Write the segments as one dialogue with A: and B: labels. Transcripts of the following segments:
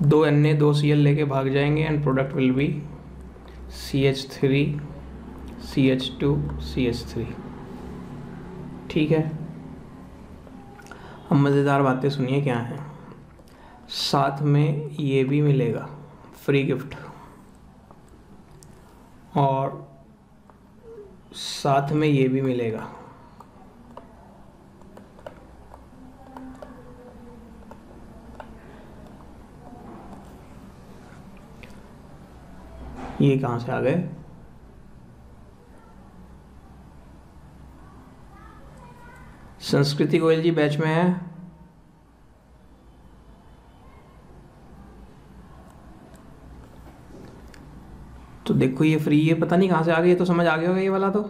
A: दो Na 2 Cl लेके भाग जाएंगे and product will be CH3 CH2 CH3। ठीक है, अब मज़ेदार बातें सुनिए क्या है। साथ में ये भी मिलेगा फ्री गिफ्ट, और साथ में ये भी मिलेगा। ये कहाँ से आ गए? संस्कृति गोयल जी बैच में है। तो देखो ये फ्री है, पता नहीं कहाँ से आ गई, ये तो समझ आ गया होगा ये वाला। तो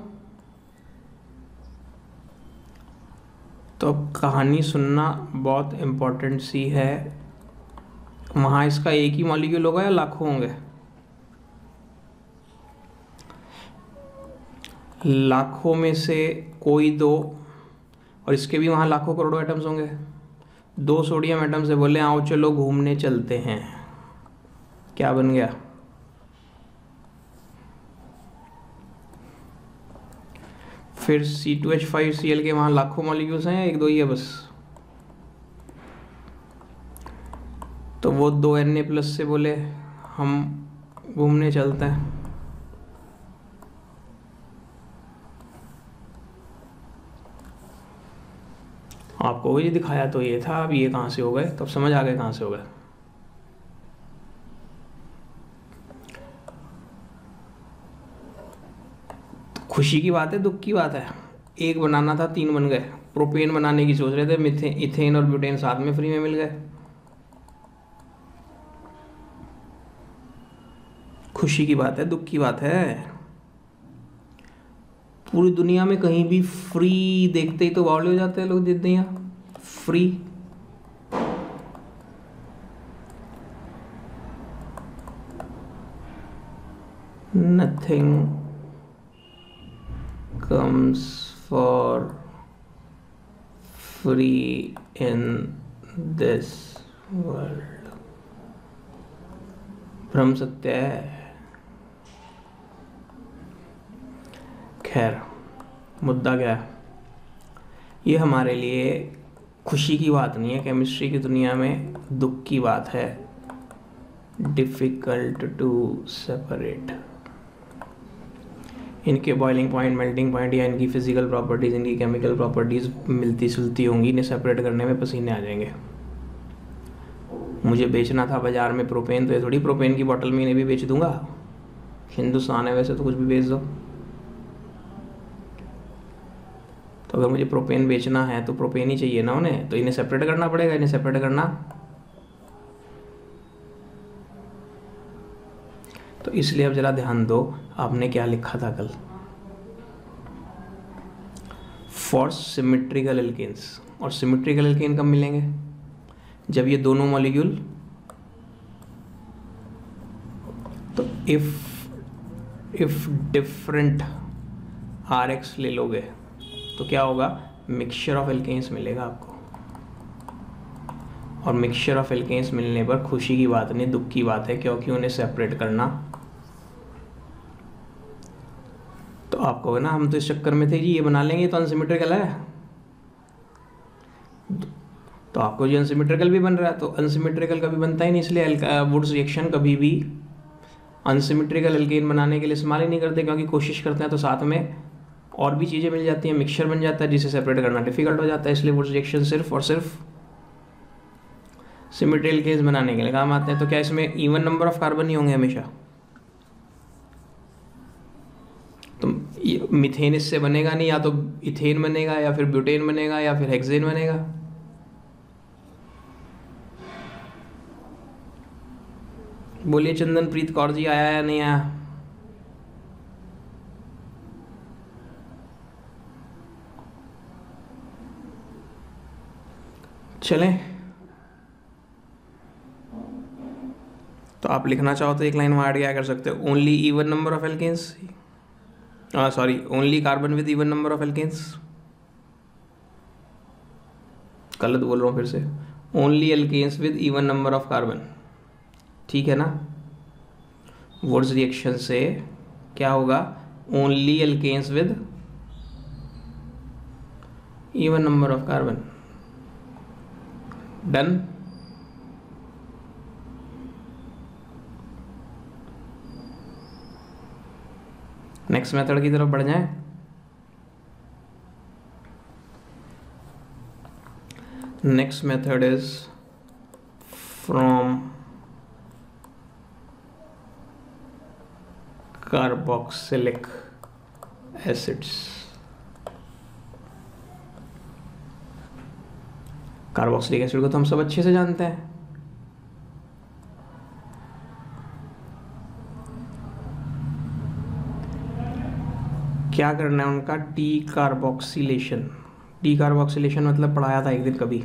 A: अब कहानी सुनना बहुत इम्पोर्टेंट सी है। वहाँ इसका एक ही मॉलिक्यूल होगा या लाखों होंगे? लाखों में से कोई दो, और इसके भी वहाँ लाखों करोड़ों एटम्स होंगे। दो सोडियम एटम से बोले आओ चलो घूमने चलते हैं, क्या बन गया? फिर C2H5Cl के वहाँ लाखों मॉलिक्यूल्स हैं या एक दो ही है बस? तो वो दो Na+ से बोले हम घूमने चलते हैं। आपको ये दिखाया तो ये था, अब ये कहाँ से हो गए? तब समझ आ गए कहाँ से हो गए। खुशी की बात है, दुख की बात है? एक बनाना था, तीन बन गए। प्रोपेन बनाने की सोच रहे थे, इथेन और ब्यूटेन साथ में फ्री में मिल गए। खुशी की बात है, दुख की बात है? पूरी दुनिया में कहीं भी फ्री देखते ही तो बावले हो जाते हैं लोग, देते हैं free. Nothing comes for free in this world। भ्रम सत्य है। खैर, मुद्दा क्या है? ये हमारे लिए खुशी की बात नहीं है, केमिस्ट्री की दुनिया में दुख की बात है। Difficult to separate. इनके बॉइलिंग पॉइंट, मेल्टिंग पॉइंट या इनकी फिजिकल प्रॉपर्टीज़, इनकी केमिकल प्रॉपर्टीज़ मिलती जुलती होंगी, इन्हें सेपरेट करने में पसीने आ जाएंगे। मुझे बेचना था बाज़ार में प्रोपेन, तो ये थोड़ी प्रोपेन की बोतल में इन्हें भी बेच दूंगा। हिंदुस्तान है वैसे तो कुछ भी बेच दो। तो अगर मुझे प्रोपेन बेचना है तो प्रोपेन ही चाहिए ना उन्हें, तो इन्हें सेपरेट करना पड़ेगा। इन्हें सेपरेट करना, तो इसलिए अब जरा ध्यान दो, आपने क्या लिखा था कल? For symmetrical alkanes. और सिमेट्रिकल एल्केन कब मिलेंगे? जब ये दोनों मॉलिक्यूल, तो इफ डिफरेंट RX ले लोगे तो क्या होगा? मिक्सचर ऑफ एल्केन्स मिलेगा आपको। और मिक्सचर ऑफ एल्केन्स मिलने पर खुशी की बात नहीं, दुख की बात है, क्योंकि उन्हें सेपरेट करना। तो आप कहोगे ना हम तो इस चक्कर में थे जी, ये बना लेंगे तो अनसिमेट्रिकल है। तो आपको जो अनसिमेट्रिकल भी बन रहा है, तो अनसिमेट्रिकल कभी बनता ही नहीं, इसलिए वुड्स रिएक्शन कभी भी अनसिमेट्रिकल एल्केन बनाने के लिए इस्तेमाल ही नहीं करते, क्योंकि कोशिश करते हैं तो साथ में और भी चीज़ें मिल जाती हैं, मिक्सचर बन जाता है जिसे सेपरेट करना डिफिकल्ट हो जाता है। इसलिए वुड्स रिएक्शन सिर्फ और सिर्फ सिमेट्रिकल एल्केन्स बनाने के लिए काम आते हैं। तो क्या इसमें इवन नंबर ऑफ कार्बन ही होंगे हमेशा? तो मीथेन इससे बनेगा नहीं, या तो इथेन बनेगा या फिर ब्यूटेन बनेगा या फिर हेक्सेन बनेगा। बोलिए चंदनप्रीत कौर जी, आया या नहीं आया? चलें, तो आप लिखना चाहो तो एक लाइन वहाँ ऐड क्या कर सकते हो? Only even number of alkanes, sorry only carbon with even number of alkanes. गलत बोल रहा हूँ फिर से, only alkanes with even number of carbon. ठीक है ना। वुड्स रिएक्शन से क्या होगा, only alkanes with even number of carbon. Done. Next method की तरफ बढ़ जाएं। Next method is from carboxylic acids. Carboxylic acid को तो हम सब अच्छे से जानते हैं। क्या करना है उनका, डी कार्बोक्सिलेशन। डी कार्बोक्सिलेशन मतलब पढ़ाया था एक दिन कभी।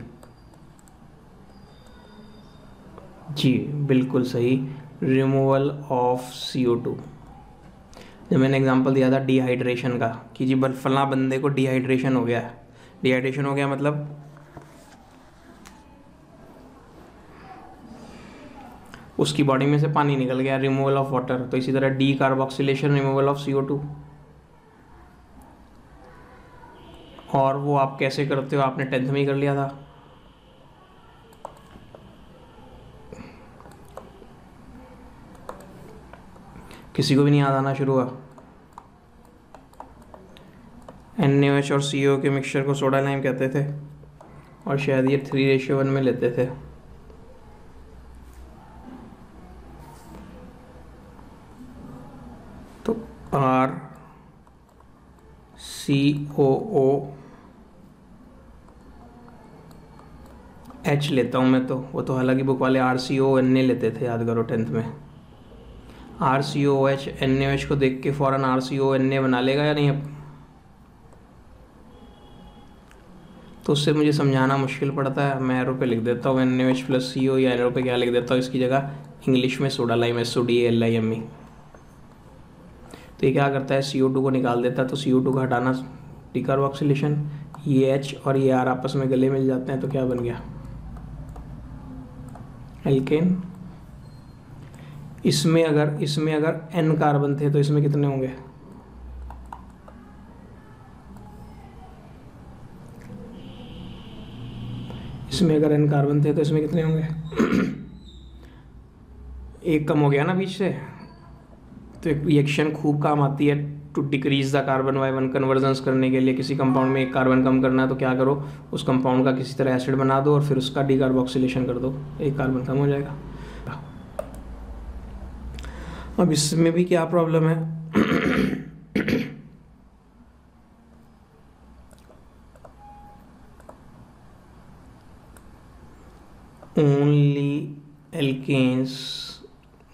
A: जी बिल्कुल सही, रिमूवल ऑफ CO2। जब मैंने एग्जांपल दिया था डिहाइड्रेशन का कि जी फला बंदे को डिहाइड्रेशन हो गया है। डिहाइड्रेशन हो गया मतलब उसकी बॉडी में से पानी निकल गया, रिमूवल ऑफ वाटर। तो इसी तरह D carboxylation, removal of CO2। और वो आप कैसे करते हो, आपने 10th में ही कर लिया था। किसी को भी नहीं याद आना शुरू हुआ। NaOH और CO के मिक्सचर को सोडा लाइम कहते थे और शायद ये 3:1 में लेते थे। तो RCOOH लेता हूँ मैं, तो वो तो हालांकि बुक वाले RCONA लेते थे, याद करो 10th में। RCOOH NaOH को देख के फौरन RCONA बना लेगा या नहीं अब? तो उससे मुझे समझाना मुश्किल पड़ता है। मैं एरो पे लिख देता हूँ NaOH + CO, या एरो पे क्या लिख देता हूँ इसकी जगह, इंग्लिश में सोडा लाइम, SODALIME। तो ये क्या करता है, CO2 को निकाल देता है। तो CO2 का हटाना डिकार्बोक्सिलेशन, ये H और ये R आपस में गले मिल जाते हैं तो क्या बन गया, एल्केन। इसमें अगर N कार्बन थे तो इसमें कितने होंगे, इसमें अगर N कार्बन थे तो इसमें कितने होंगे एक कम हो गया ना बीच से। तो एक रिएक्शन खूब काम आती है to decrease the carbon by 1 conversions करने के लिए। किसी कंपाउंड में एक कार्बन कम करना है तो क्या करो, उस कंपाउंड का किसी तरह एसिड बना दो और फिर उसका डिकार्बोक्सिलेशन कर दो, एक कार्बन कम हो जाएगा। अब इसमें भी क्या प्रॉब्लम है only alkanes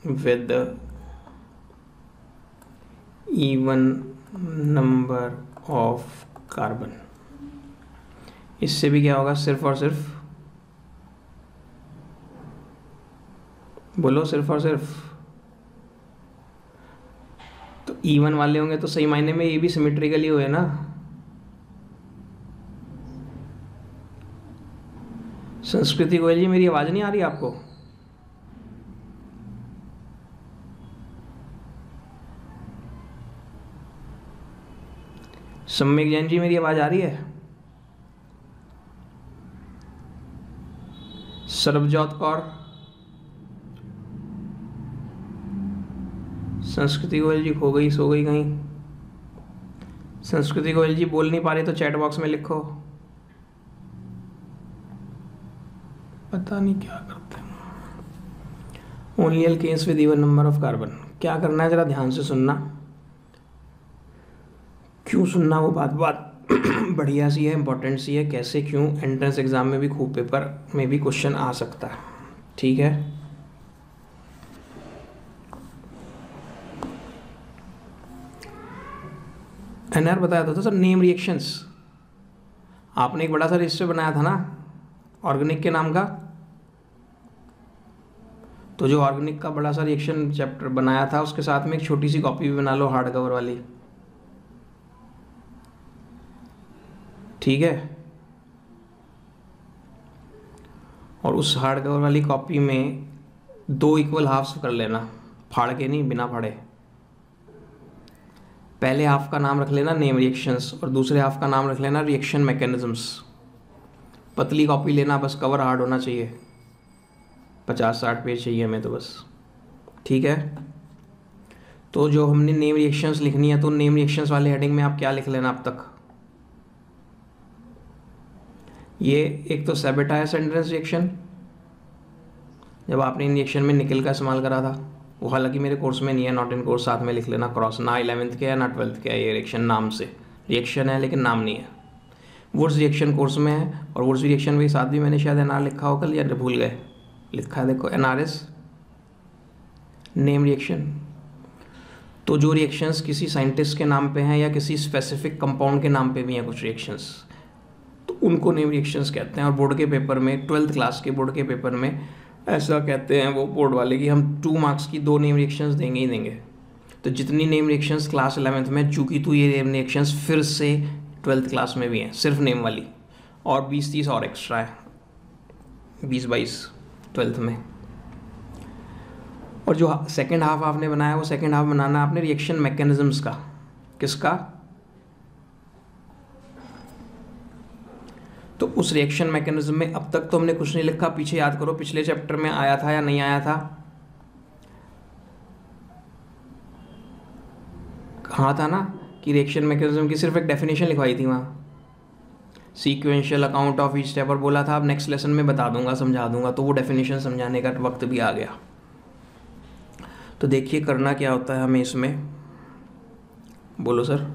A: with even number of carbon। इससे भी क्या होगा, सिर्फ और सिर्फ बोलो, सिर्फ और सिर्फ तो इवन वाले होंगे तो सही मायने में ये भी सिमेट्रिकली हुए ना। संस्कृति गोयल जी, मेरी आवाज नहीं आ रही आपको? सम्यक जैन जी, मेरी आवाज आ रही है? सर्वजोत कौर, संस्कृति गोयल जी खो गई, सो गई कहीं? संस्कृति गोयल जी बोल नहीं पा रही तो चैट बॉक्स में लिखो। पता नहीं क्या करते हैं। Only alkanes with even number of carbon. क्या करना है जरा ध्यान से सुनना। क्यों सुनना, वो बात बढ़िया सी है, इंपॉर्टेंट सी है। कैसे, क्यों, एंट्रेंस एग्जाम में भी खूब पेपर में भी क्वेश्चन आ सकता है। ठीक है, एनआर बताया था सर, नेम रिएक्शंस। आपने एक बड़ा सा रजिस्टर बनाया था ना ऑर्गेनिक के नाम का। तो जो ऑर्गेनिक का बड़ा सा रिएक्शन चैप्टर बनाया था उसके साथ में एक छोटी सी कॉपी भी बना लो, हार्ड कवर वाली। ठीक है, और उस हार्ड कवर वाली कॉपी में 2 इक्वल हाफ्स कर लेना, फाड़ के नहीं, बिना फाड़े। पहले हाफ का नाम रख लेना नेम रिएक्शंस और दूसरे हाफ का नाम रख लेना रिएक्शन मैकेनिज्म्स। पतली कॉपी लेना, बस कवर हार्ड होना चाहिए, 50-60 पेज चाहिए हमें तो बस, ठीक है। तो जो हमने नेम रिएक्शंस लिखनी है, तो नेम रिएक्शंस वाले हेडिंग में आप क्या लिख लेना अब तक, ये एक तो सेबेटायर्स एंट्रेंस रिएक्शन, जब आपने इन रिएक्शन में निकल का इस्तेमाल करा था, वो हालांकि मेरे कोर्स में नहीं है, नॉट इन कोर्स, साथ में लिख लेना क्रॉस, ना 11th के है ना 12th के है, ये रिएक्शन नाम से रिएक्शन है लेकिन नाम नहीं है। वुड्स रिएक्शन कोर्स में है, और वुड्स रिएक्शन के साथ भी मैंने शायद एनआर लिखा होगा या भूल गए, लिखा है देखो एनआरएस नेम रिएक्शन। तो जो रिएक्शंस किसी साइंटिस्ट के नाम पे हैं या किसी स्पेसिफिक कंपाउंड के नाम पे भी हैं कुछ रिएक्शंस, तो उनको नेम रिएक्शंस कहते हैं। और बोर्ड के पेपर में, 12th क्लास के बोर्ड के पेपर में ऐसा कहते हैं वो बोर्ड वाले कि हम 2 मार्क्स की 2 नेम रिएक्शंस देंगे ही देंगे। तो जितनी नेम रिएक्शंस क्लास 11th में, चूँकि तो ये नेम रिएक्शंस फिर से 12th क्लास में भी हैं, सिर्फ नेम वाली, और 20-30 और एक्स्ट्रा है, 20-22 12th में। और जो सेकेंड हाफ आपने बनाया, वो सेकेंड हाफ बनाना आपने रिएक्शन मैकेनिज्म्स का। किसका? तो उस रिएक्शन मैकेनिज्म में अब तक तो हमने कुछ नहीं लिखा, पीछे याद करो पिछले चैप्टर में आया था या नहीं आया था, कहाँ था ना कि रिएक्शन मैकेनिज्म की सिर्फ एक डेफिनेशन लिखवाई थी वहाँ, sequential account of each step, और बोला था अब नेक्स्ट लेसन में बता दूंगा, समझा दूंगा। तो वो डेफिनेशन समझाने का वक्त भी आ गया। तो देखिए करना क्या होता है हमें इसमें, बोलो सर।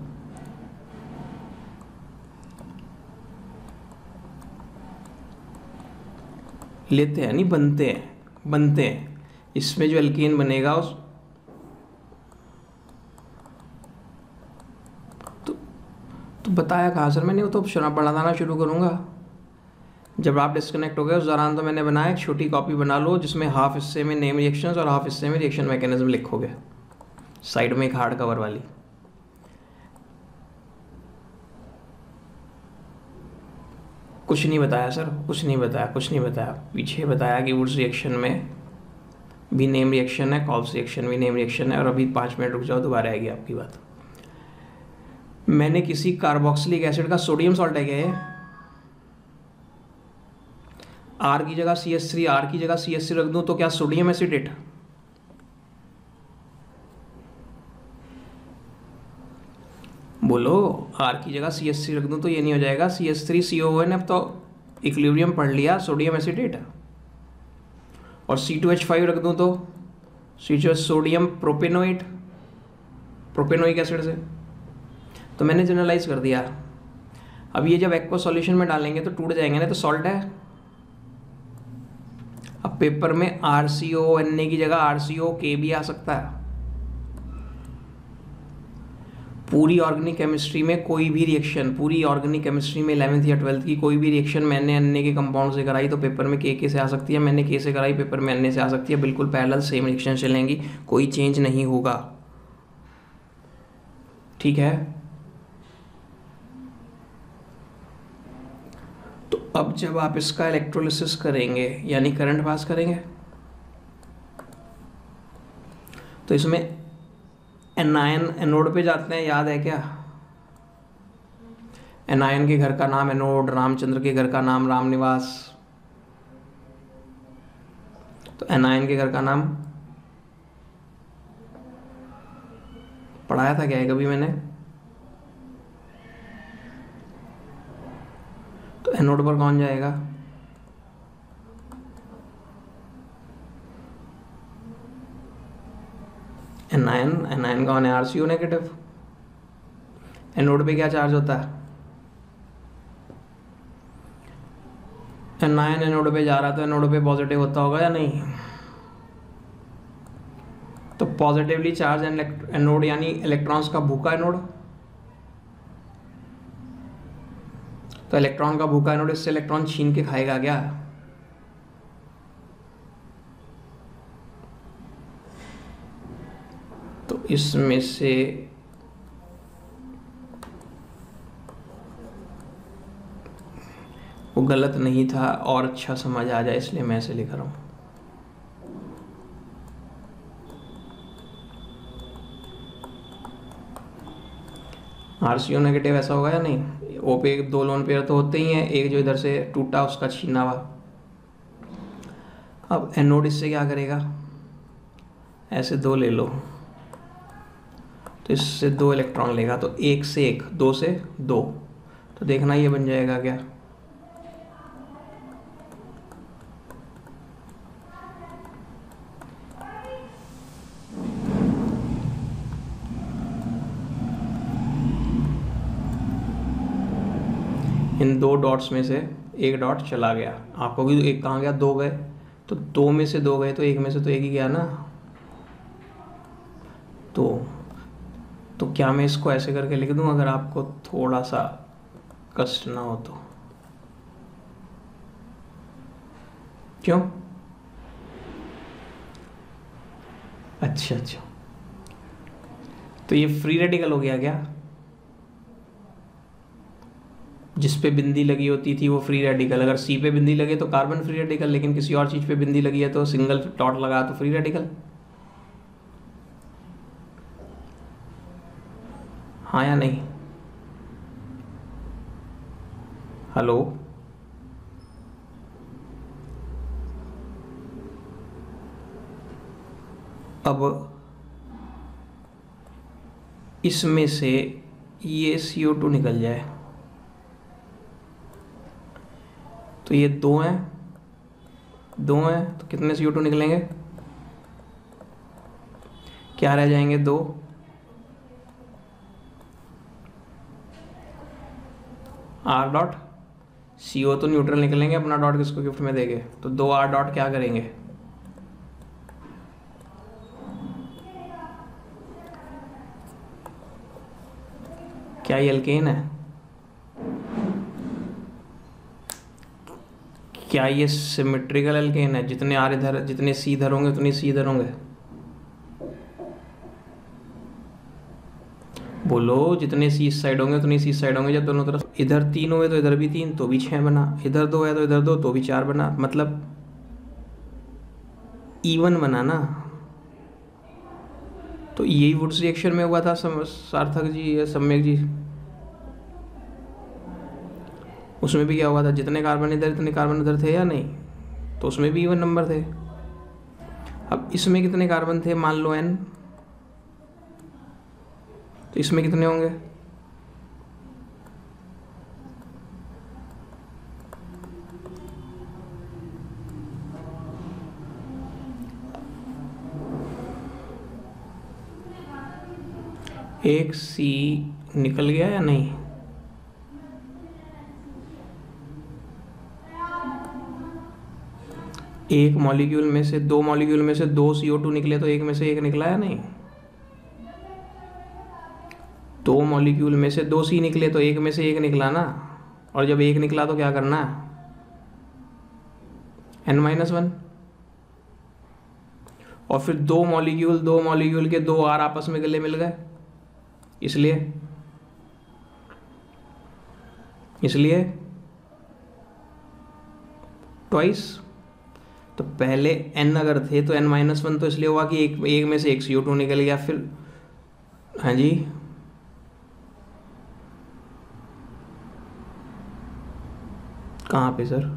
A: लेते हैं नहीं, बनते हैं। इसमें जो एल्कीन बनेगा उस तो बताया कहाँ सर मैंने, वो तो पढ़ाना शुरू करूँगा जब आप डिस्कनेक्ट हो गए। उस दौरान तो मैंने बनाया, एक छोटी कॉपी बना लो जिसमें हाफ हिस्से में नेम रिएक्शंस और हाफ हिस्से में रिएक्शन मैकेनिज्म लिखोगे, साइड में एक हार्ड कवर वाली। कुछ नहीं बताया सर, कुछ नहीं बताया। पीछे बताया कि वुड्स रिएक्शन में भी नेम रिएक्शन है, कॉल्स रिएक्शन भी नेम रिएक्शन है, और अभी 5 मिनट रुक जाओ, दोबारा आएगी आपकी बात। मैंने किसी कार्बोक्सिलिक एसिड का सोडियम सॉल्ट है क्या ये, R की जगह CH3, R की जगह CH3 रख दूं तो क्या सोडियम एसिडेट? बोलो, R की जगह CH3 रख दूं तो ये नहीं हो जाएगा CH3COO ने अब तो इक्विलिब्रियम पढ़ लिया, सोडियम एसिडेट। और C2H5 रख दूं तो C2H sodium propanoate, propanoic acid से। तो मैंने जनरलाइज कर दिया। अब ये जब एक्वा सॉल्यूशन में डालेंगे तो टूट जाएंगे ना, तो सॉल्ट है। अब पेपर में RCONA की जगह RCOK भी आ सकता है। पूरी ऑर्गेनिक केमिस्ट्री में कोई भी रिएक्शन, पूरी ऑर्गेनिक केमिस्ट्री में 11th या 12th की कोई भी रिएक्शन मैंने अन्य के कंपाउंड से कराई तो पेपर में के से आ सकती है, मैंने के से कराई पेपर में अन्य से आ सकती है, बिल्कुल पैरेलल सेम रिएक्शन चलेंगी, कोई चेंज नहीं होगा, ठीक है। तो अब जब आप इसका इलेक्ट्रोलिसिस करेंगे यानी करंट पास करेंगे, तो इसमें एनायन एनोड पे जाते हैं, याद है क्या? एनायन के घर का नाम एनोड, रामचंद्र के घर का नाम रामनिवास। तो एनायन के घर का नाम पढ़ाया था क्या है कभी मैंने? तो एनोड पर कौन जाएगा? एनायन कौन है? RCO negative. एनोड पे क्या चार्ज होता है? एनायन एनोड पे जा रहा तो एनोड पे पॉजिटिव होता होगा या नहीं? तो पॉजिटिवली चार्ज एनोड यानी इलेक्ट्रॉन्स का भूखा एनोड। तो इलेक्ट्रॉन का भूखा एनोड इससे इलेक्ट्रॉन छीन के खाएगा क्या? तो इसमें से वो गलत नहीं था और अच्छा समझ आ जाए इसलिए मैं ऐसे लिख रहा हूँ। RCO नेगेटिव ऐसा होगा या नहीं? O पे दो लोन पेयर तो होते ही हैं, एक जो इधर से टूटा उसका छीना हुआ। अब एनोड इससे क्या करेगा, ऐसे दो ले लो तो इससे 2 इलेक्ट्रॉन लेगा, तो 1 से 1, 2 से 2, तो देखना ये बन जाएगा क्या, इन 2 डॉट्स में से एक डॉट चला गया। आपको भी एक कहाँ गया, 2 गए, तो 2 में से 2 गए तो 1 में से तो 1 ही गया ना। तो क्या मैं इसको ऐसे करके लिख दूं अगर आपको थोड़ा सा कष्ट ना हो तो? क्यों? अच्छा, तो ये फ्री रेडिकल हो गया क्या? जिस पे बिंदी लगी होती थी वो फ्री रेडिकल, अगर सी पे बिंदी लगे तो कार्बन फ्री रेडिकल, लेकिन किसी और चीज पे बिंदी लगी है तो सिंगल डॉट लगा तो फ्री रेडिकल। हाँ या नहीं? हेलो, अब इसमें से ये CO2 निकल जाए तो ये 2 हैं, 2 हैं तो कितने CO2 निकलेंगे, क्या रह जाएंगे, 2। R डॉट CO तो न्यूट्रल निकलेंगे, अपना डॉट किसको गिफ्ट में देंगे, तो 2 R डॉट क्या करेंगे, क्या ये एल्केन है? क्या ये सिमेट्रिकल एल्केन है? जितने R इधर, जितने C इधर होंगे उतने C इधर होंगे, बोलो, जितने C इस साइड होंगे उतनी C इस साइड होंगे। जब दोनों तरफ इधर 3 हुए तो इधर भी 3, तो भी 6 बना, इधर 2 है तो इधर 2, तो भी 4 बना, मतलब इवन बना ना। तो यही वुड्स रिएक्शन में हुआ था सार्थक जी या सम्यक जी, उसमें भी क्या हुआ था, जितने कार्बन इधर इतने कार्बन इधर थे या नहीं, तो उसमें भी इवन नंबर थे। अब इसमें कितने कार्बन थे, मान लो n, तो इसमें कितने होंगे, एक C निकल गया या नहीं, एक मॉलिक्यूल में से, 2 मॉलिक्यूल में से 2 CO2 निकले तो एक में से 1 निकला या नहीं, 2 मॉलिक्यूल में से 2 C निकले तो एक में से 1 निकला ना। और जब 1 निकला तो क्या करना है, n-1, और फिर 2 मॉलिक्यूल के 2 R आपस में गले मिल गए, इसलिए ट्वाइस। तो पहले n अगर थे तो n-1 तो इसलिए हुआ कि एक में से एक CO2 निकल गया, फिर हाँ जी, कहाँ पे सर,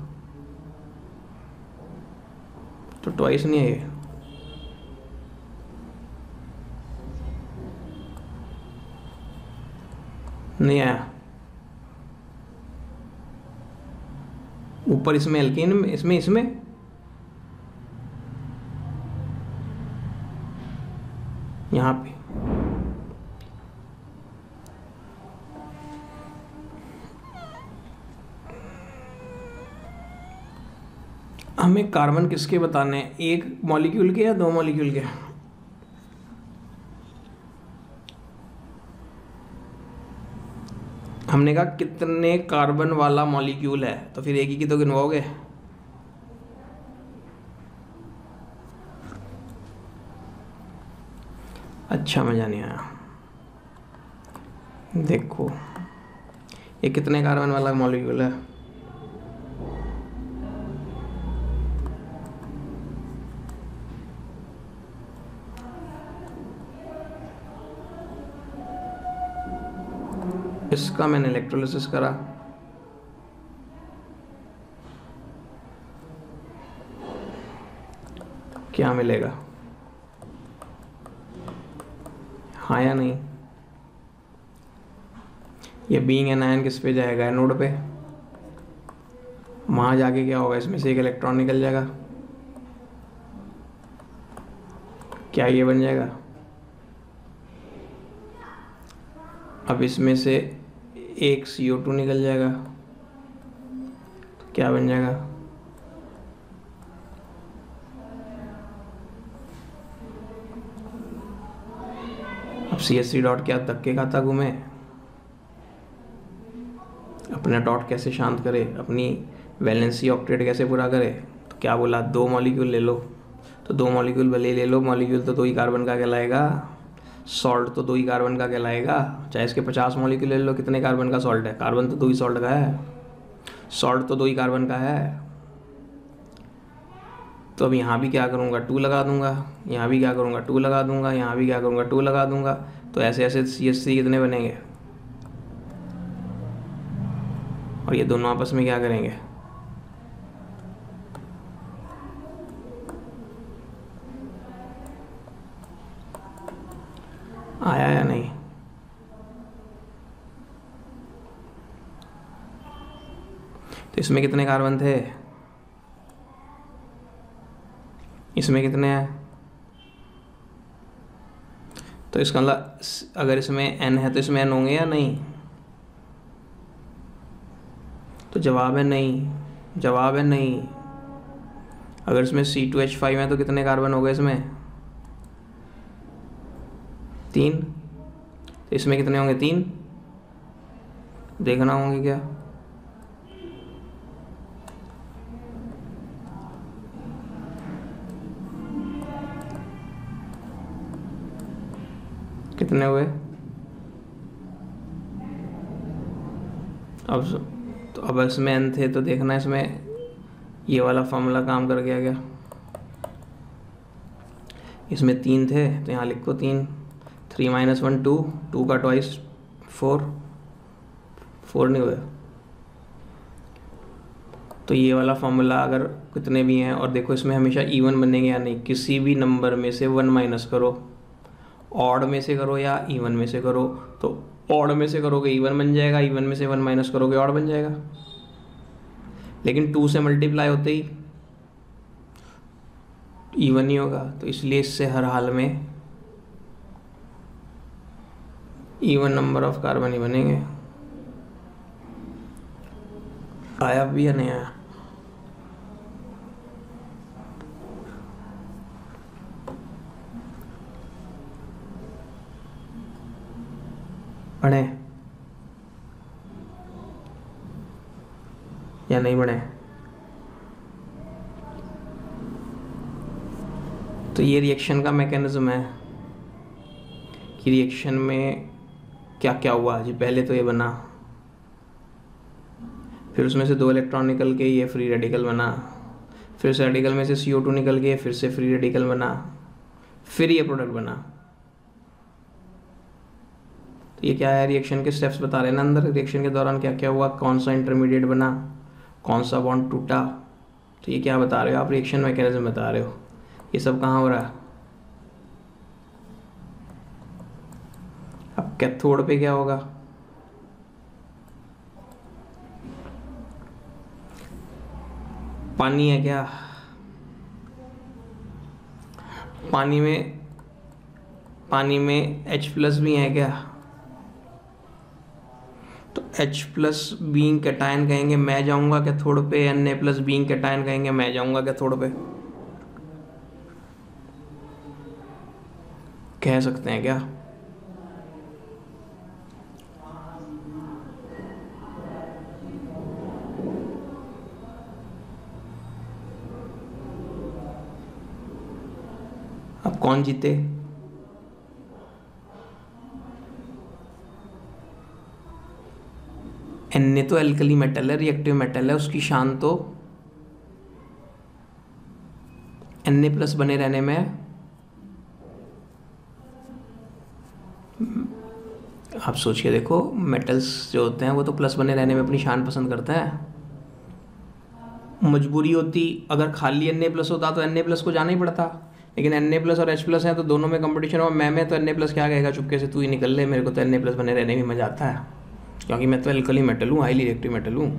A: तो ट्वाइस नहीं है ये, नहीं आया ऊपर, इसमें एल्केन में, इसमें यहाँ पे हमें कार्बन किसके बताने हैं, एक मॉलिक्यूल के या 2 मॉलिक्यूल के, हमने कहा कितने कार्बन वाला मॉलिक्यूल है, तो फिर एक ही की तो गिनवाओगे। अच्छा, मजा नहीं आया, देखो ये कितने कार्बन वाला मॉलिक्यूल है, इसका मैंने इलेक्ट्रोलिसिस करा, क्या मिलेगा, हाँ या नहीं? ये बीइंग एन आयन किस पे जाएगा, एनोड पे। वहाँ जाके क्या होगा, इसमें से एक इलेक्ट्रॉन निकल जाएगा, क्या ये बन जाएगा। अब इसमें से एक CO2 निकल जाएगा, तो क्या बन जाएगा, अब CH3 डॉट क्या धक्के खाता घूमे, अपना डॉट कैसे शांत करे, अपनी वैलेंसी ऑक्टेट कैसे पूरा करे। तो क्या बोला, 2 मॉलिक्यूल ले लो, तो 2 मॉलिक्यूल भले ही ले लो, मॉलिक्यूल तो 2 ही कार्बन का कहलाएगा, सॉल्ट तो 2 ही कार्बन का कहलाएगा। चाहे इसके 50 मॉलिक्यूल ले लो, कितने कार्बन का सॉल्ट है, कार्बन तो 2 ही सॉल्ट का है, सॉल्ट तो 2 ही कार्बन का है। तो अब यहाँ भी क्या करूँगा, 2 लगा दूंगा, यहाँ भी क्या करूँगा, 2 लगा दूंगा, यहाँ भी क्या करूँगा, 2 लगा दूंगा। तो ऐसे ऐसे CH3 कितने बनेंगे, और ये दोनों आपस में क्या करेंगे, आया या नहीं। तो इसमें कितने कार्बन थे, इसमें कितने हैं, तो इसका मतलब अगर इसमें n है तो इसमें n होंगे या नहीं, तो जवाब है नहीं, जवाब है नहीं। अगर इसमें C2H5 है तो कितने कार्बन हो गए इसमें, 3, तो इसमें कितने होंगे, 3, देखना होंगे क्या, कितने हुए। अब इसमें n थे तो देखना इसमें ये वाला फॉर्मूला काम कर गया क्या, इसमें 3 थे तो यहाँ लिखो 3, 3 - 1 2, 2 का ट्वाइस 4, 4 नहीं हुए। तो ये वाला फॉर्मूला अगर कितने भी हैं, और देखो इसमें हमेशा इवन बनेंगे या नहीं, किसी भी नंबर में से 1 माइनस करो, ऑड में से करो या इवन में से करो, तो ऑड में से करोगे इवन बन जाएगा, इवन में से 1 माइनस करोगे ऑड बन जाएगा। लेकिन 2 से मल्टीप्लाई होते ही इवन ही होगा, तो इसलिए इससे हर हाल में इवन नंबर ऑफ कार्बन ही बनेंगे। आया भी या नहीं आया, बने या नहीं बने। तो ये रिएक्शन का मैकेनिज्म है कि रिएक्शन में क्या क्या हुआ जी, पहले तो ये बना, फिर उसमें से 2 इलेक्ट्रॉन निकल के ये फ्री रेडिकल बना, फिर उस रेडिकल में से CO2 निकल के फिर से फ्री रेडिकल बना, फिर ये प्रोडक्ट बना। तो ये क्या है, रिएक्शन के स्टेप्स बता रहे हैं ना, अंदर रिएक्शन के दौरान क्या क्या हुआ, कौन सा इंटरमीडिएट बना, कौन सा बॉन्ड टूटा। तो ये क्या बता रहे हो आप, रिएक्शन मैकेनिज्म बता रहे हो। ये सब कहाँ हो रहा है, अब कैथोड पे क्या होगा, पानी है क्या, पानी में H+ भी है क्या, तो H+ बीइंग कैटायन कहेंगे, मैं जाऊंगा कैथोड पे, Na+ बीइंग कैटायन कहेंगे, मैं जाऊंगा कैथोड पे, कह सकते हैं क्या। अब कौन जीते, Na तो एल्कली मेटल है, रिएक्टिव मेटल है, उसकी शान तो Na+ बने रहने में आप सोच के देखो, मेटल्स जो होते हैं वो तो प्लस बने रहने में अपनी शान पसंद करते हैं। मजबूरी होती, अगर खाली Na+ होता तो Na+ को जाना ही पड़ता, लेकिन Na+ और H+ हैं तो दोनों में कंपटीशन हो। मैं तो Na+ क्या कहेगा, चुपके से तू ही निकल ले, मेरे को तो Na+ बने रहने में मज़ा आता है, क्योंकि मैं तो एल्कली मेटल हूँ, हाईली रिएक्टिव मेटल हूँ।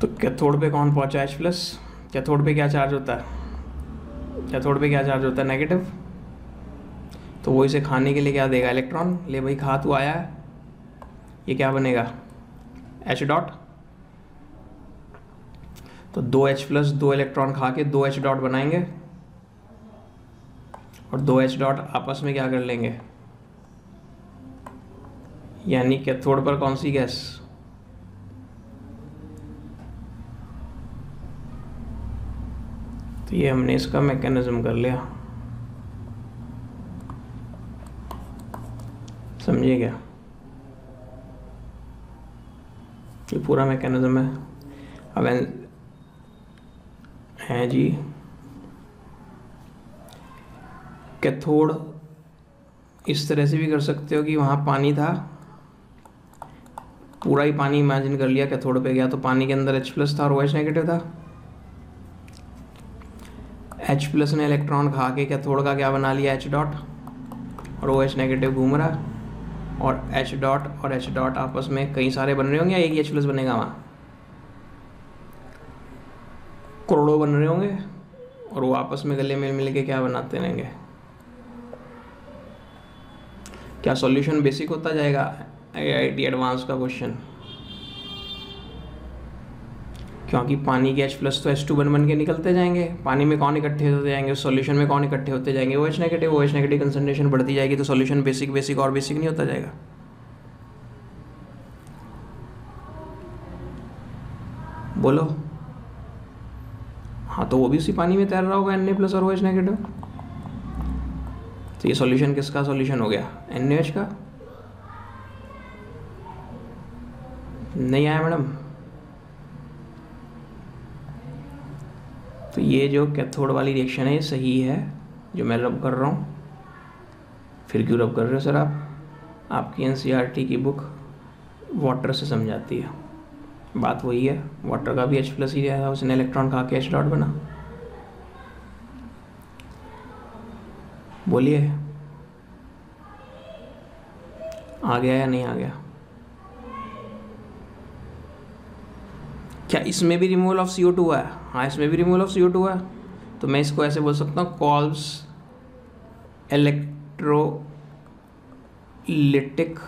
A: तो कैथोड पे कौन पहुँचा, H+। कैथोड पे क्या चार्ज होता है, कैथोड पे क्या चार्ज होता है, नेगेटिव। तो वो इसे खाने के लिए क्या देगा, इलेक्ट्रॉन। ले भाई खा, तू आया है, ये क्या बनेगा, H.। तो 2H+ 2 इलेक्ट्रॉन खा के 2H. बनाएंगे, और 2H. आपस में क्या कर लेंगे, यानी कैथोड पर कौन सी गैस, तो ये हमने इसका मैकेनिज्म कर लिया, समझिए क्या, ये पूरा मैकेनिज्म है। अब है जी, कैथोड इस तरह से भी कर सकते हो कि वहाँ पानी था, पूरा ही पानी इमेजिन कर लिया, कैथोड पे गया तो पानी के अंदर H+ था और OH नेगेटिव था। H+ ने इलेक्ट्रॉन खा के कैथोड का क्या बना लिया, H. और OH नेगेटिव घूम रहा, और H. और H. आपस में कई सारे बन रहे होंगे, या एक ही H+ बनेगा, वहाँ करोड़ों बन रहे होंगे, और वो आपस में गले मिल मिल के क्या बनाते रहेंगे। क्या सॉल्यूशन बेसिक होता जाएगा, IIT एडवांस का क्वेश्चन, क्योंकि पानी के H+ तो H2 बन के निकलते जाएंगे, पानी में कौन इकट्ठे होते जाएंगे, सॉल्यूशन में कौन इकट्ठे होते जाएंगे, OH नेगेटिव कंसंट्रेशन बढ़ती जाएगी, तो सॉल्यूशन बेसिक और बेसिक नहीं होता जाएगा। बोलो, हाँ, तो वो भी उसी पानी में तैर रहा होगा, Na+ और OH नेगेटिव। तो ये सॉल्यूशन किसका सॉल्यूशन हो गया, NaOH का। नहीं आया मैडम। तो ये जो कैथोड वाली रिएक्शन है ये सही है, जो मैं रब कर रहा हूँ। फिर क्यों रब कर रहे हो सर आप, आपकी NCERT की बुक वाटर से समझाती है, बात वही है, वाटर का भी H+ ही है, उसने इलेक्ट्रॉन खा के H. बना। बोलिए, आ गया या नहीं आ गया। क्या इसमें भी रिमूवल ऑफ CO2 है, हाँ इसमें भी रिमूवल ऑफ CO2 है, तो मैं इसको ऐसे बोल सकता हूँ, कॉल्स इलेक्ट्रोलिटिक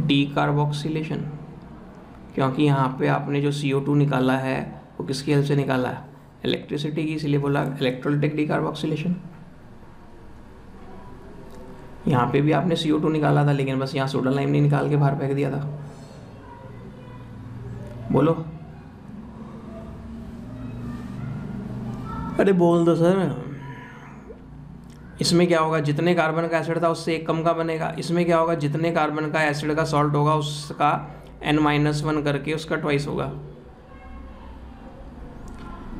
A: डीकार्बोक्सिलेशन, क्योंकि यहाँ पे आपने जो CO2 निकाला है वो किसकी हेल्प से निकाला है, इलेक्ट्रिसिटी की, इसलिए बोला इलेक्ट्रोलिटिक डीकार्बोक्सिलेशन। यहाँ पे भी आपने CO2 निकाला था, लेकिन बस यहाँ सोडा लाइम नहीं निकाल के बाहर फेंक दिया था। बोलो, अरे बोल दो सर। इसमें क्या होगा, जितने कार्बन का एसिड था उससे एक कम का बनेगा। इसमें क्या होगा, जितने कार्बन का एसिड का सॉल्ट होगा उसका N-1 करके उसका ट्वाइस होगा।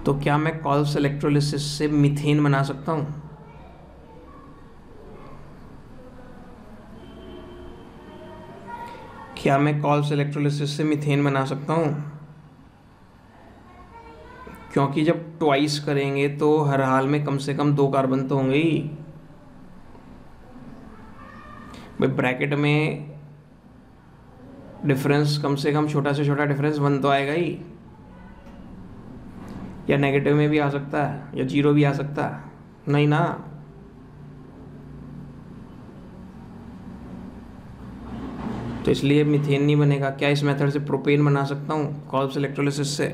A: तो क्या मैं कॉल्स इलेक्ट्रोलिसिस से मीथेन बना सकता हूँ, क्या मैं कॉल्स इलेक्ट्रोलिसिस से मीथेन बना सकता हूँ, क्योंकि जब ट्वाइस करेंगे तो हर हाल में कम से कम 2 कार्बन तो होंगे ही भाई, ब्रैकेट में डिफरेंस कम से कम छोटा से छोटा डिफरेंस 1 तो आएगा ही, या नेगेटिव में भी आ सकता है, या 0 भी आ सकता है, नहीं ना। तो इसलिए मीथेन नहीं बनेगा। क्या इस मेथड से प्रोपेन बना सकता हूँ कॉल्स इलेक्ट्रोलिसिस से,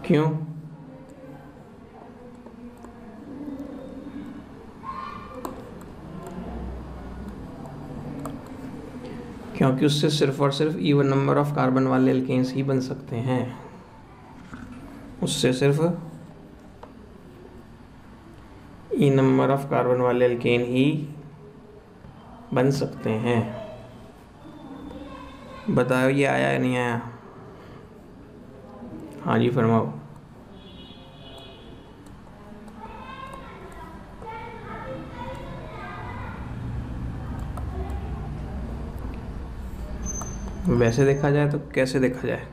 A: क्यों, क्योंकि उससे सिर्फ और सिर्फ इवन नंबर ऑफ कार्बन वाले एल्केन्स ही बन सकते हैं, उससे सिर्फ ई नंबर ऑफ कार्बन वाले एल्केन ही बन सकते हैं। बताओ ये आया या नहीं आया, हाँ जी फरमाओ। वैसे देखा जाए तो कैसे देखा जाए?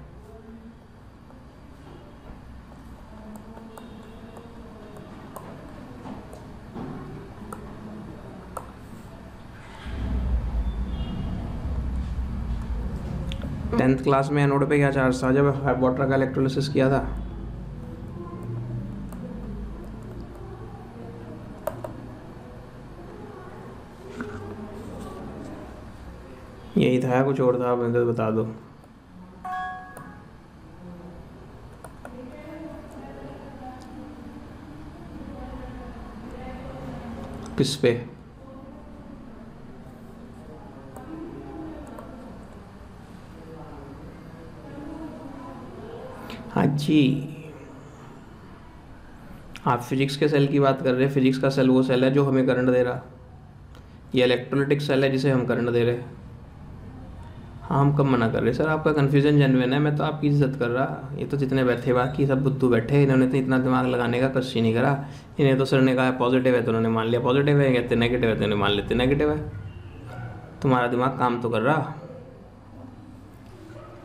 A: टेंथ क्लास में एनोड पे क्या चार्ज था जब वाटर का इलेक्ट्रोलिसिस किया था? यही था, कुछ और था? मुझे तो बता दो। किस पे? हाँ जी, आप फिजिक्स के सेल की बात कर रहे हैं। फिजिक्स का सेल वो सेल है जो हमें करंट दे रहा। ये इलेक्ट्रोलिटिक सेल है जिसे हम करंट दे रहे हैं। हाँ, हम कब मना कर रहे हैं सर? आपका कन्फ्यूजन जेन्युइन है, मैं तो आपकी इज्जत कर रहा। ये तो जितने बैठे बाकी सब बुद्धू बैठे, इन्होंने तो इतना दिमाग लगाने का कष्ट ही नहीं करा। इन्हें तो सर ने कहा पॉजिटिव है तो उन्होंने मान लिया पॉजिटिव है, कहते नेगेटिव है तो उन्होंने मान लेते नेगेटिव है। तुम्हारा दिमाग काम तो कर रहा।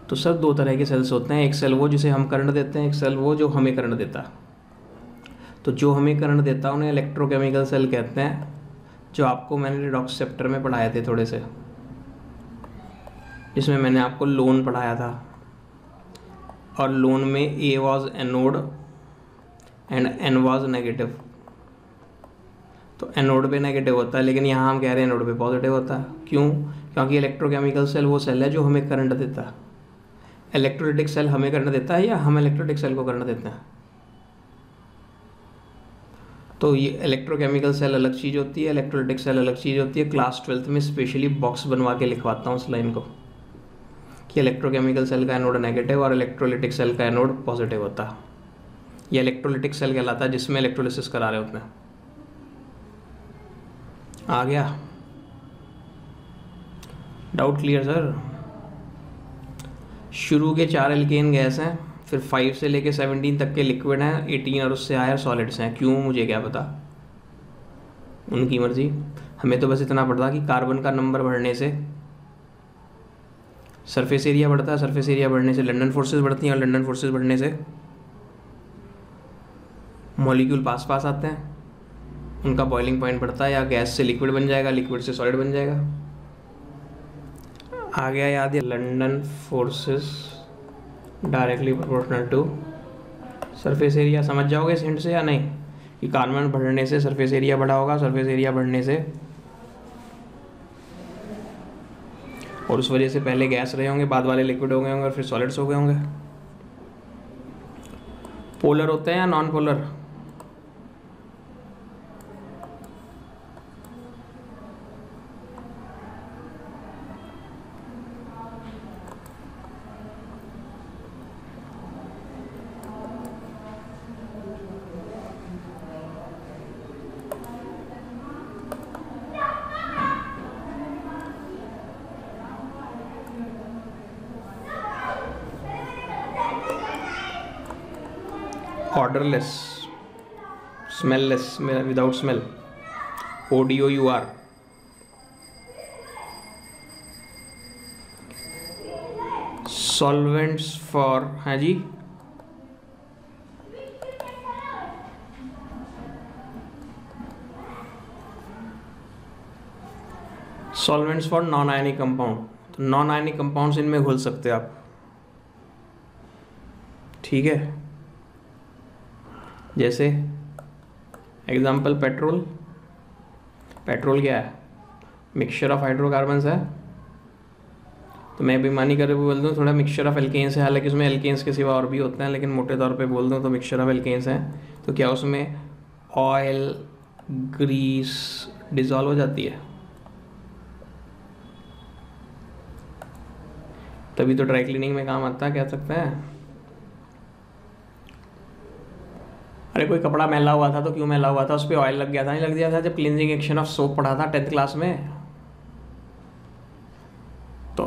A: तो सर दो तरह के सेल्स होते हैं, एक सेल वो जिसे हम करंट देते हैं, एक सेल वो जो हमें करंट देता। तो जो हमें करंट देता उन्हें इलेक्ट्रोकेमिकल सेल कहते हैं, जो आपको मैंने रिडॉक्स चैप्टर में पढ़ाए थे थोड़े से, जिसमें मैंने आपको लोन पढ़ाया था। और लोन में A was anode and N was negative. तो एनोड पे नेगेटिव होता है, लेकिन यहाँ हम कह रहे हैं एनोड पे पॉजिटिव होता है। क्यों? क्योंकि इलेक्ट्रोकेमिकल सेल वो सेल है जो हमें करंट देता है। इलेक्ट्रोलिटिक सेल हमें करंट देता है या हम इलेक्ट्रोलिटिक सेल को करंट देते हैं? तो ये इलेक्ट्रोकेमिकल सेल अलग चीज़ होती है, इलेक्ट्रोलिटिक सेल अलग चीज़ होती है। क्लास 12th में स्पेशली बॉक्स बनवा के लिखवाता हूँ उस लाइन को कि इलेक्ट्रोकेमिकल सेल का एनोड नेगेटिव और इलेक्ट्रोलिटिक सेल का एनोड पॉजिटिव होता है। ये इलेक्ट्रोलिटिक सेल कहलाता है जिसमें इलेक्ट्रोलिसिस करा रहे होते हैं। आ गया डाउट क्लियर सर? शुरू के 4 एल्केन गैस हैं, फिर 5 से लेके 17 तक के लिक्विड हैं, 18 और उससे हायर सॉलिड्स हैं। क्यों? मुझे क्या पता, उनकी मर्जी। हमें तो बस इतना पता कि कार्बन का नंबर बढ़ने से सरफेस एरिया बढ़ता है, सरफेस एरिया बढ़ने से लंडन फोर्सेस बढ़ती हैं, और लंडन फोर्सेस बढ़ने से मॉलिक्यूल पास पास आते हैं, उनका बॉइलिंग पॉइंट बढ़ता है, या गैस से लिक्विड बन जाएगा, लिक्विड से सॉलिड बन जाएगा। आ गया याद? है London forces directly proportional to surface area. समझ जाओगे इस हिंट से या नहीं कि कार्बन बढ़ने से सरफेस एरिया बढ़ा होगा, सरफेस एरिया बढ़ने से, और उस वजह से पहले गैस रहे होंगे, बाद वाले लिक्विड हो गए होंगे और फिर सॉलिड्स हो गए होंगे। पोलर होते हैं या non polar? Odourless, smellless, without smell, ODOUR। Solvents for, हाँ जी, solvents for non ionic compound. तो नॉन आयनिक कंपाउंड्स इनमें घुल सकते हैं आप, ठीक है। जैसे एग्जाम्पल पेट्रोल। पेट्रोल क्या है? मिक्सचर ऑफ हाइड्रोकार्बन्स है। तो मैं बेईमानी कर बोल दूँ थोड़ा मिक्सचर ऑफ एल्केन्स है, हालांकि उसमें एल्केन्स के सिवा और भी होते हैं, लेकिन मोटे तौर पे बोल दूँ तो मिक्सचर ऑफ एल्केन्स हैं। तो क्या उसमें ऑयल ग्रीस डिजॉल्व हो जाती है? तभी तो ड्राई क्लीनिंग में काम आता है, कह सकते हैं। अरे कोई कपड़ा मैला हुआ था तो क्यों मैला हुआ था? उस पर ऑयल लग गया था, नहीं लग गया था? जब क्लींजिंग एक्शन ऑफ सोप पढ़ा था 10th क्लास में, तो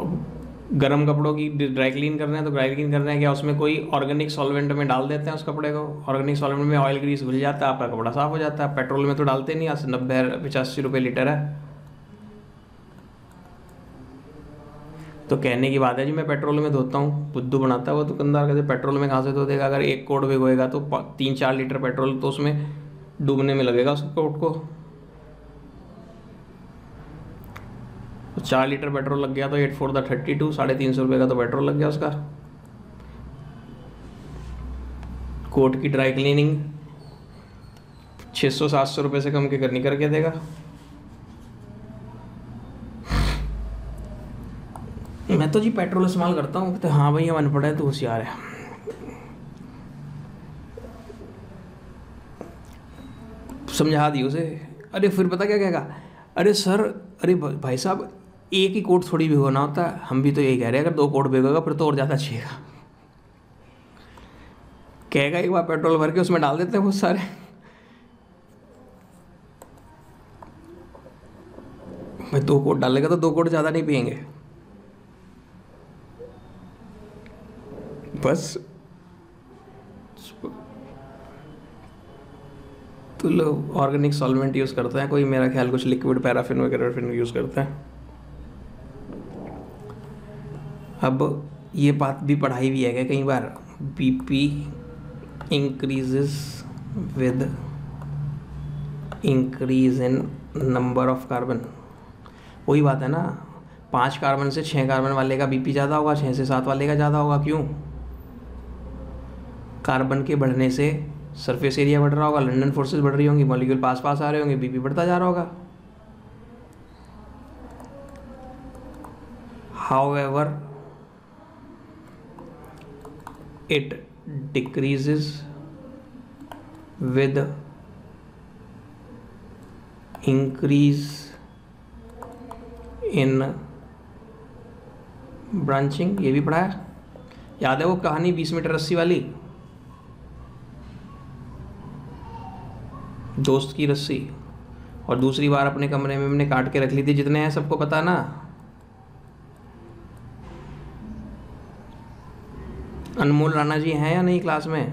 A: गर्म कपड़ों की ड्राई क्लीन कर रहे हैं तो ड्राई क्लीन कर रहे हैं, क्या उसमें कोई ऑर्गेनिक सॉल्वेंट में डाल देते हैं उस कपड़े को? ऑर्गेनिक सॉल्वेंट में ऑयल ग्रीस घुल जाता है, आपका कपड़ा साफ हो जाता है। पेट्रोल में तो डालते नहीं, 90-85 रुपये लीटर है। तो कहने की बात है जी मैं पेट्रोल में धोता हूँ, बुद्धू बनाता है वो दुकानदार, कहते पेट्रोल में कहाँ से धो देगा, अगर 1 कोट भिगोएगा तो 3-4 लीटर पेट्रोल तो उसमें डूबने में लगेगा उस कोट को। तो 4 लीटर पेट्रोल लग गया तो 8 4 32, 350 रुपये का तो पेट्रोल लग गया उसका। कोट की ड्राई क्लीनिंग 600-700 रुपये से कम के नहीं करके देगा। मैं तो जी पेट्रोल इस्तेमाल करता हूँ, तो हाँ भाई हम अनपढ़ है तो होशियार है। समझा दी उसे। अरे फिर पता क्या कहेगा, अरे सर, अरे भाई साहब एक ही कोट थोड़ी भिगोना होता है, हम भी तो यही कह रहे हैं, अगर 2 कोट भिगोगा फिर तो और ज़्यादा चाहिएगा। कहेगा एक बार पेट्रोल भर के उसमें डाल देते हैं बहुत सारे। भाई 2 कोट डालेगा तो 2 कोट ज़्यादा नहीं पियेंगे बस। तो लोग ऑर्गेनिक सॉल्वेंट यूज़ करते हैं, कोई मेरा ख्याल कुछ लिक्विड पैराफिन वगैरह यूज़ करते हैं। अब ये बात भी पढ़ाई भी है कई बार, BP increases with increase in number of carbon. वही बात है ना, 5 कार्बन से 6 कार्बन वाले का बीपी ज़्यादा होगा, 6 से 7 वाले का ज़्यादा होगा। क्यों? कार्बन के बढ़ने से सरफेस एरिया बढ़ रहा होगा, लंडन फोर्सेस बढ़ रही होंगी, मॉलिक्यूल पास पास आ रहे होंगे, बीपी बढ़ता जा रहा होगा। However it decreases with increase in branching. ये भी पढ़ा है, याद है वो कहानी 20 मीटर रस्सी वाली, दोस्त की रस्सी, और दूसरी बार अपने कमरे में हमने काट के रख ली थी। जितने हैं सबको पता ना, अनमोल राणा जी हैं या नहीं क्लास में?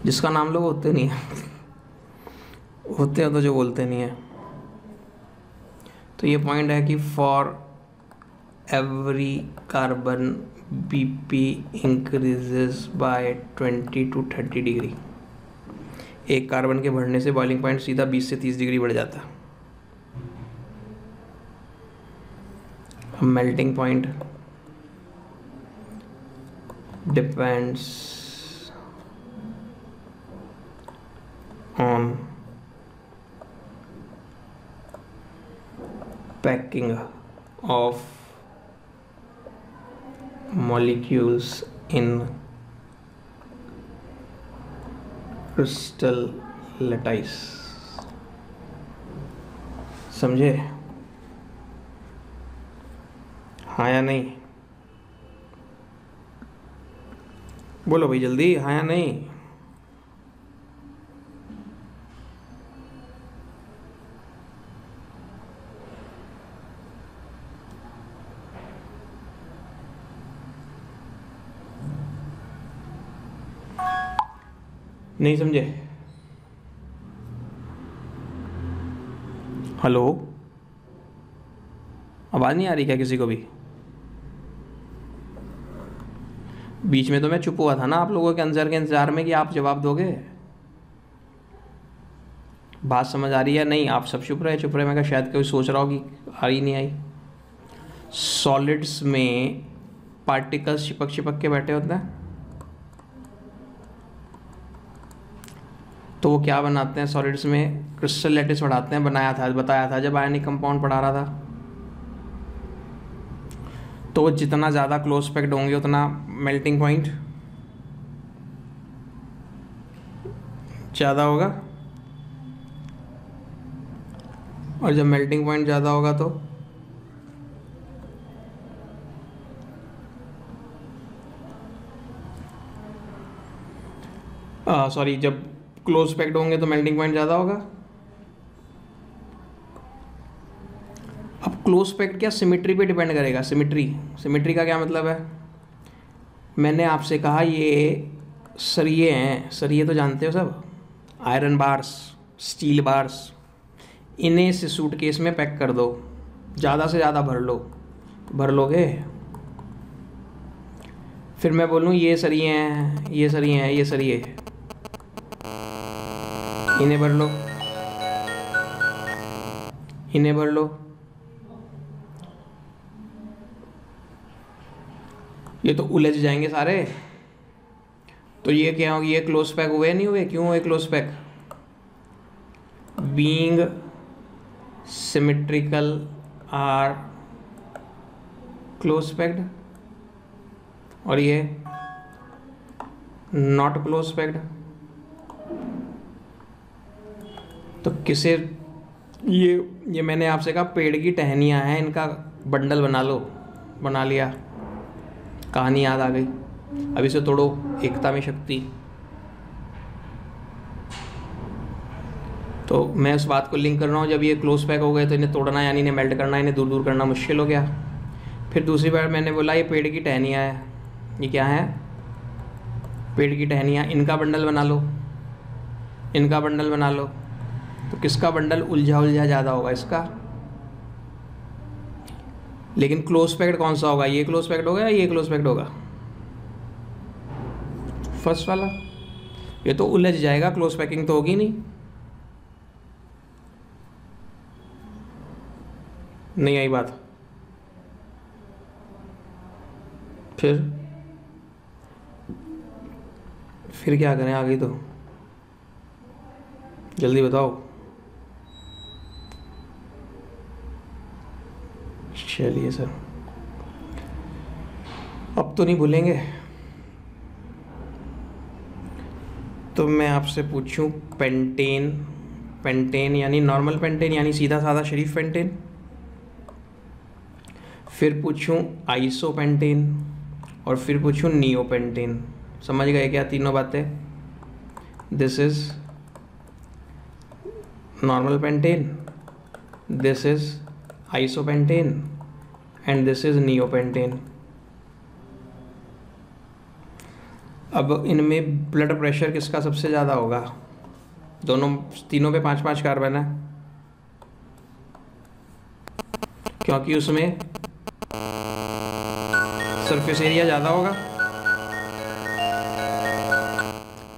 A: जिसका नाम लोग होते नहीं है होते हैं तो जो बोलते नहीं है। तो ये पॉइंट है कि for every carbon BP increases by 20 to 30 degree. एक कार्बन के बढ़ने से बॉइलिंग पॉइंट सीधा 20 से 30 डिग्री बढ़ जाता है। Melting point depends on packing of molecules in crystal lattice। समझे? हाँ या नहीं? बोलो भाई जल्दी, हाँ या नहीं? नहीं समझे? हेलो, आवाज़ नहीं आ रही क्या किसी को भी? बीच में तो मैं चुप हुआ था ना आप लोगों के आंसर के इंतजार में कि आप जवाब दोगे। बात समझ आ रही है? नहीं, आप सब चुप रहे। मैं कहा शायद कोई सोच रहा हो कि आ ही नहीं आई। सॉलिड्स में पार्टिकल्स चिपक के बैठे होते हैं, तो वो क्या बनाते हैं सॉलिड्स में? क्रिस्टल लैटिस बढ़ाते हैं। बताया था जब आयनिक कंपाउंड पढ़ा रहा था। तो जितना ज़्यादा क्लोज पैक्ड होंगे उतना मेल्टिंग पॉइंट ज़्यादा होगा, और जब मेल्टिंग पॉइंट ज़्यादा होगा तो जब क्लोज पैक्ड होंगे तो मेल्टिंग पॉइंट ज़्यादा होगा। अब क्लोज पैक्ड क्या सिमेट्री पे डिपेंड करेगा? सिमेट्री का क्या मतलब है? मैंने आपसे कहा ये सरिये हैं, सरिये तो जानते हो सब, आयरन बार्स, स्टील बार्स, इन्हें इस सूटकेस में पैक कर दो, ज़्यादा से ज़्यादा भर लो। भर लोगे, फिर मैं बोलूँ ये सरिये हैं, ये सरिये हैं, ये सरिये, इन्हें भर लो, इन्हें भर लो। ये तो उलझ जाएंगे सारे। तो ये क्या होगी, ये क्लोज पैक हुए नहीं हुए? क्यों हुए close pack? Being symmetrical are close packed, और ये नॉट क्लोज पैक्ड। तो किसे, ये मैंने आपसे कहा पेड़ की टहनियाँ हैं, इनका बंडल बना लो, बना लिया, कहानी याद आ गई। अब इसे तोड़ो, एकता में शक्ति। तो मैं उस बात को लिंक कर रहा हूँ, जब ये क्लोज पैक हो गए तो इन्हें तोड़ना यानी इन्हें मेल्ट करना, इन्हें दूर दूर करना मुश्किल हो गया। फिर दूसरी बार मैंने बोला ये पेड़ की टहनियाँ हैं, ये क्या है? पेड़ की टहनियाँ, इनका बंडल बना लो, इनका बंडल बना लो। तो किसका बंडल उलझा उलझा ज़्यादा होगा? इसका। लेकिन क्लोज पैक्ड कौन सा होगा? ये क्लोज पैक्ड होगा या ये क्लोज पैक्ड होगा? फर्स्ट वाला। ये तो उलझ जाएगा, क्लोज पैकिंग तो होगी नहीं आई बात। फिर क्या करें? आ गई तो जल्दी बताओ। चलिए सर, अब तो नहीं भूलेंगे। तो मैं आपसे पूछूं पेंटेन, पेंटेन यानी नॉर्मल पेंटेन यानी सीधा साधा शरीफ पेंटेन। फिर पूछूं आइसोपेंटेन, और फिर पूछूं नियोपेंटेन। समझ गए क्या तीनों बातें? This is normal pentane, this is isopentane and this is neopentane. अब इनमें ब्लड प्रेशर किसका सबसे ज़्यादा होगा? दोनों, तीनों पे 5-5 कार्बन है, क्योंकि उसमें सरफेस एरिया ज़्यादा होगा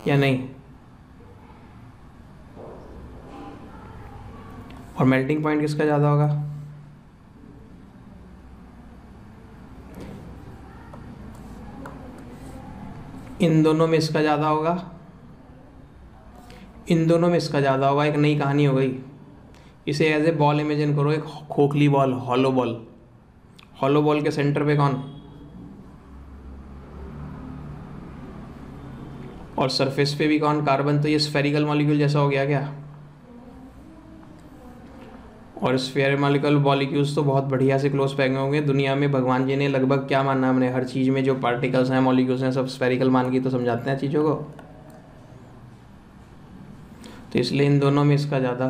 A: या नहीं? और मेल्टिंग पॉइंट किसका ज़्यादा होगा? इन दोनों में इसका ज़्यादा होगा, इन दोनों में इसका ज़्यादा होगा। एक नई कहानी हो गई। इसे एज ए बॉल इमेजिन करो, एक खोखली ball, hollow ball. Hollow ball के सेंटर पे कौन? और सरफेस पे भी कौन? कार्बन। तो ये स्फेरिकल मॉलिक्यूल जैसा हो गया क्या? और स्फेयर मॉलिक्यूल मॉलिक्यूल्स तो बहुत बढ़िया से क्लोज पैक होंगे। दुनिया में भगवान जी ने लगभग क्या माना हमने, हर चीज़ में जो पार्टिकल्स हैं, मॉलिक्यूल्स हैं, सब स्फेरिकल मान के तो समझाते हैं चीज़ों को। तो इसलिए इन दोनों में इसका ज़्यादा।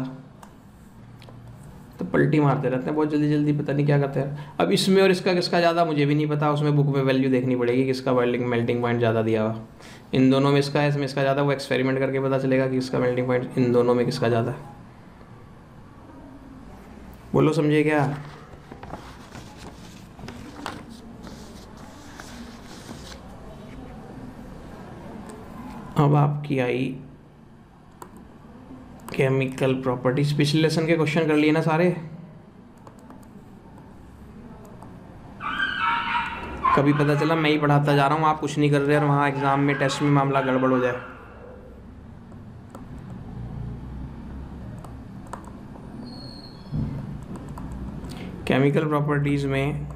A: तो पलटी मारते रहते हैं बहुत जल्दी जल्दी, पता नहीं क्या करते हैं। अब इसमें और इसका किसका ज़्यादा मुझे भी नहीं पता, उसमें बुक में वैल्यू देखनी पड़ेगी किसका मेल्टिंग पॉइंट ज़्यादा दिया हुआ। इन दोनों में इसका है, इसमें इसका ज़्यादा, वो एक्सपेरिमेंट करके पता चलेगा कि इसका मेल्टिंग पॉइंट इन दोनों में किसका ज़्यादा है। बोलो समझे क्या? अब आपकी आई केमिकल प्रॉपर्टीज। पिछले लेसन के क्वेश्चन कर लिए ना सारे? कभी पता चला मैं ही पढ़ाता जा रहा हूँ, आप कुछ नहीं कर रहे और वहाँ एग्जाम में टेस्ट में मामला गड़बड़ हो जाए। केमिकल प्रॉपर्टीज़ में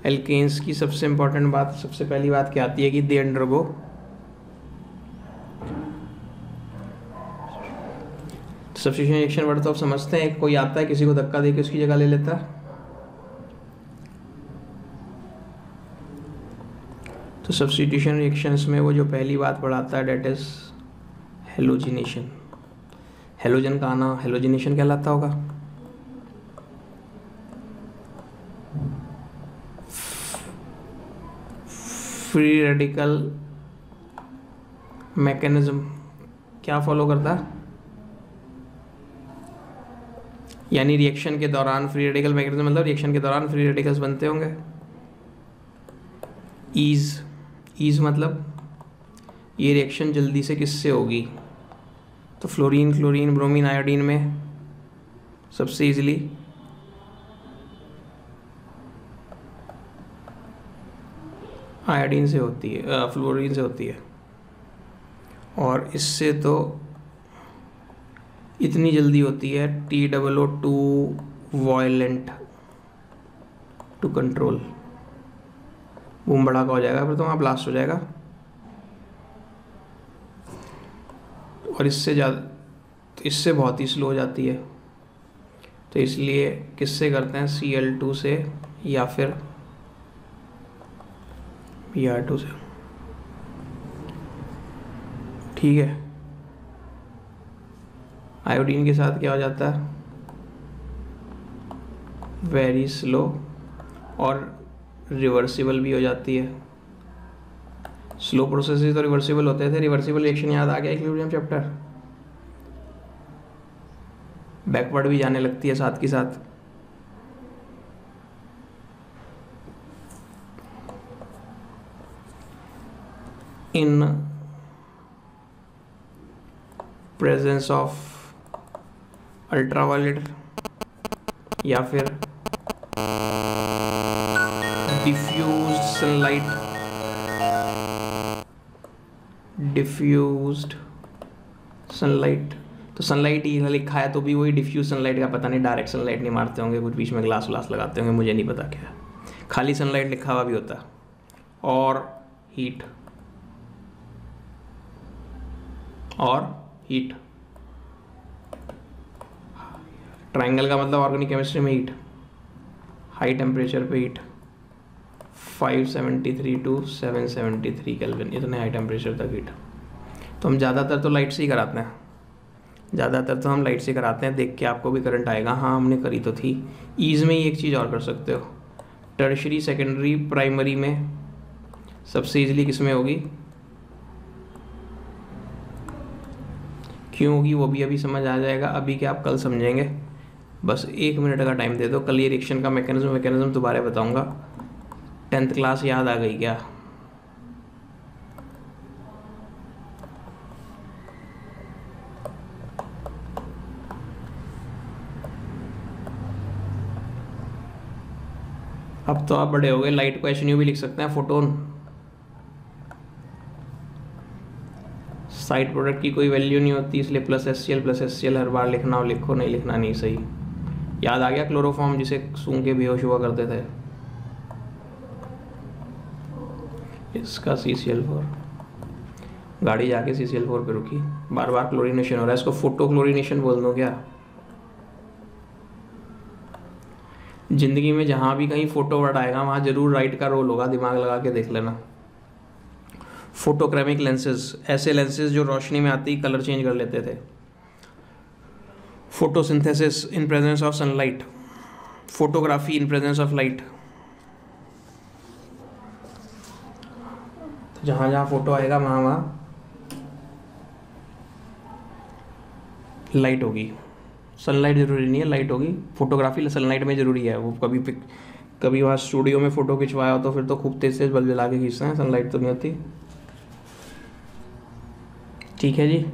A: एल्केन्स की सबसे इम्पोर्टेंट बात, सबसे पहली बात क्या आती है कि they undergo substitution reaction. Word तो आप समझते हैं, कोई आता है किसी को धक्का दे के उसकी जगह ले लेता है। तो सब्स्टिट्यूशन रिएक्शंस में वो जो पहली बात पढ़ाता है डेट इज हेलोजिनेशन। हेलोजन का आना हेलोजिनेशन कहलाता होगा। फ्री रेडिकल मैकेनिज्म क्या फॉलो करता है? यानी रिएक्शन के दौरान फ्री रेडिकल मैकेनिज्म मतलब रिएक्शन के दौरान फ्री रेडिकल्स बनते होंगे। ईज मतलब ये रिएक्शन जल्दी से किससे होगी, तो फ्लोरीन, क्लोरीन, ब्रोमीन, आयोडीन में सबसे इजीली आयोडीन से होती है, फ्लोरीन से होती है। और इससे तो इतनी जल्दी होती है TOO2 violent to control, boom भड़ाका हो जाएगा, फिर तो वहाँ ब्लास्ट हो जाएगा। और इससे ज़्यादा, तो इससे बहुत ही स्लो हो जाती है, तो इसलिए किससे करते हैं, Cl2 से या फिर Br2 से। ठीक है, आयोडीन के साथ क्या हो जाता है, वेरी स्लो और रिवर्सिबल भी हो जाती है। स्लो प्रोसेसेस तो रिवर्सिबल होते थे, रिवर्सिबल रिएक्शन याद आ गया इक्विलिब्रियम चैप्टर, बैकवर्ड भी जाने लगती है साथ के साथ। इन प्रेजेंस ऑफ अल्ट्रावायलेट या फिर डिफ्यूज्ड सनलाइट, तो सनलाइट ही लिखा है तो भी वही डिफ्यूज सनलाइट का पता नहीं, डायरेक्ट सनलाइट नहीं मारते होंगे, कुछ बीच में ग्लास व्लास लगाते होंगे, मुझे नहीं पता क्या, खाली सनलाइट लिखा हुआ भी होता। और हीट ट्रायंगल का मतलब ऑर्गेनिक केमिस्ट्री में हीट, हाई टेम्परेचर पे हीट 573 to 773 केल्विन, इतने हाई टेम्परेचर तक हीट। तो हम ज़्यादातर तो लाइट से ही कराते हैं, देख के आपको भी करंट आएगा, हाँ हमने करी तो थी। ईज में ही एक चीज़ और कर सकते हो, टर्शरी, सेकेंडरी, प्राइमरी में सबसे ईजिली किस में होगी, क्यों होगी वो भी अभी समझ आ जाएगा, अभी क्या आप कल समझेंगे, बस 1 मिनट का टाइम दे दो, कल ये रिएक्शन का मैकेनिज्म दोबारा बताऊंगा। 10th क्लास याद आ गई क्या? अब तो आप बड़े हो गए, लाइट को HNU भी लिख सकते हैं, फोटोन। साइड प्रोडक्ट की कोई वैल्यू नहीं होती, इसलिए प्लस HCl हर बार लिखना हो लिखो, नहीं लिखना नहीं सही। याद आ गया क्लोरोफॉर्म जिसे सूंघ के बेहोश हुआ करते थे, इसका CCl4, गाड़ी जाके CCl4 पे रुकी, बार बार क्लोरीनेशन हो रहा है, इसको फोटो क्लोरीनेशन बोल दो क्या? जिंदगी में जहाँ भी कहीं फोटो वर्ड आएगा वहाँ जरूर राइट का रोल होगा, दिमाग लगा के देख लेना। फोटोक्रेमिक लेंसेज, ऐसे लेंसेज जो रोशनी में आती कलर चेंज कर लेते थे। Photosynthesis in presence of sunlight, photography in presence of light, जहाँ जहाँ फोटो आएगा वहाँ वहाँ लाइट होगी। सनलाइट जरूरी नहीं है, लाइट होगी। फोटोग्राफी सनलाइट में जरूरी है, वो कभी वहाँ स्टूडियो में फ़ोटो खिंचवाया हो तो फिर तो खूब तेज बल्ब जला के खींचते हैं, सनलाइट तो नहीं होती। ठीक है जी।